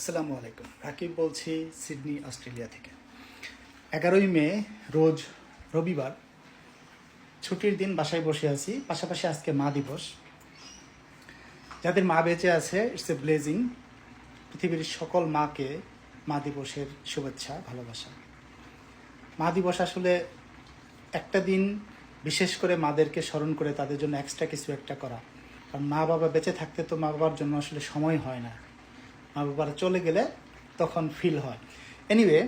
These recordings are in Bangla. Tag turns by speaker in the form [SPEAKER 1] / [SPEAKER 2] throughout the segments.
[SPEAKER 1] আসসালামু আলাইকুম। রাকিব বলছি সিডনি, অস্ট্রেলিয়া থেকে। 11ই মে রোজ রবিবার, ছুটির দিন, বাসায় বসে আছি। পাশাপাশি আজকে মা দিবস। যাদের মা বেঁচে আছে, ইটস এ ব্লেজিং। পৃথিবীর সকল মাকে মা দিবসের শুভেচ্ছা, ভালোবাসা। মা দিবস আসলে একটা দিন বিশেষ করে মাদেরকে স্মরণ করে তাদের জন্য এক্সট্রা কিছু একটা করা। কারণ মা বাবা বেঁচে থাকতে তো মা বাবার জন্য আসলে সময় হয় না, মা বাবারা চলে গেলে তখন ফিল হয়। এনিওয়ে,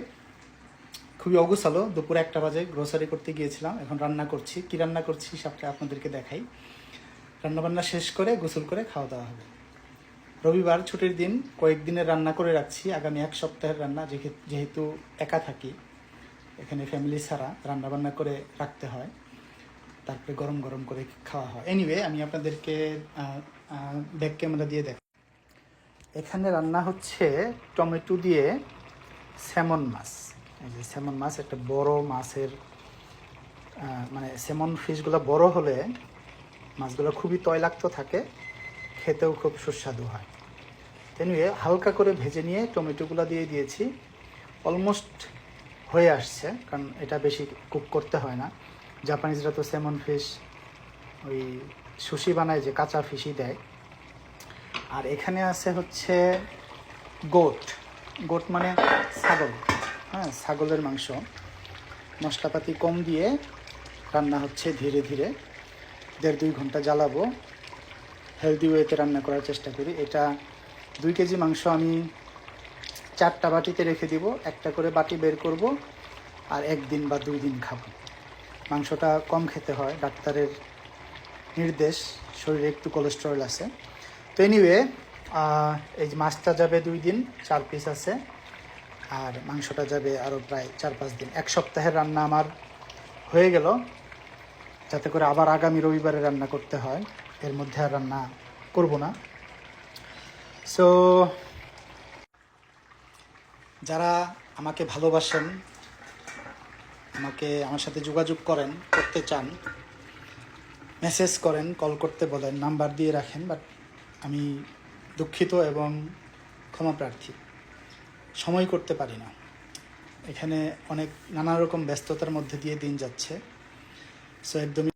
[SPEAKER 1] খুবই অগুছালো। দুপুরে 1টা বাজে গ্রোসারি করতে গিয়েছিলাম, এখন রান্না করছি। কি রান্না করছি সবটা আপনাদেরকে দেখাই। রান্নাবান্না শেষ করে গোসল করে খাওয়া দাওয়া হবে। রবিবার ছুটির দিন, কয়েকদিনের রান্না করে রাখছি, আগামী 1 সপ্তাহের রান্না। যেহেতু একা থাকি এখানে, ফ্যামিলি ছাড়া রান্নাবান্না করে রাখতে হয়, তারপরে গরম গরম করে খাওয়া হয়। এনিওয়ে, আমি আপনাদেরকে ব্যাক ক্যামেরা দিয়ে দেখ। এখানে রান্না হচ্ছে টমেটো দিয়ে স্যামন মাছ। এই যে স্যামন মাছ, একটা বড় মাছের, মানে স্যামন ফিশগুলো বড় হলে মাছগুলো খুবই তৈলাক্ত থাকে, খেতেও খুব সুস্বাদু হয়। এনিওয়ে, হালকা করে ভেজে নিয়ে টমেটোগুলো দিয়ে দিয়েছি। অলমোস্ট হয়ে আসছে, কারণ এটা বেশি কুক করতে হয় না। জাপানিজরা তো স্যামন ফিশ ওই সুশি বানায়, যে কাঁচা ফিশই দেয়। আর এখানে আছে হচ্ছে গোট মানে ছাগল। হ্যাঁ, ছাগলের মাংস। মশলাপাতি কম দিয়ে রান্না হচ্ছে ধীরে ধীরে। 1.5-2 ঘন্টা জ্বালাবো। হেলদি ওয়েতে রান্না করার চেষ্টা করি। এটা 2 কেজি মাংস আমি 4টা বাটিতে রেখে দিব। একটা করে বাটি বের করব, আর 1 দিন বা 2 দিন খাবো। মাংসটা কম খেতে হয়, ডাক্তারের নির্দেশ। শরীরে একটু কোলেস্টেরল আছে। তো এনিওয়ে, এই যে মাছটা যাবে 2 দিন, 4 পিস আছে। আর মাংসটা যাবে আরও প্রায় 4-5 দিন। 1 সপ্তাহের রান্না আমার হয়ে গেল, যাতে করে আবার আগামী রবিবারে রান্না করতে হয়। এর মধ্যে আর রান্না করব না। সো যারা আমাকে ভালোবাসেন, আমার সাথে যোগাযোগ করতে চান, মেসেজ করেন, কল করতে বলেন, নাম্বার দিয়ে রাখেন। বাট আমি দুঃখিত এবং ক্ষমা প্রার্থী, সময় করতে পারি না। এখানে নানা রকম ব্যস্ততার মধ্যে দিয়ে দিন যাচ্ছে। সো একদমই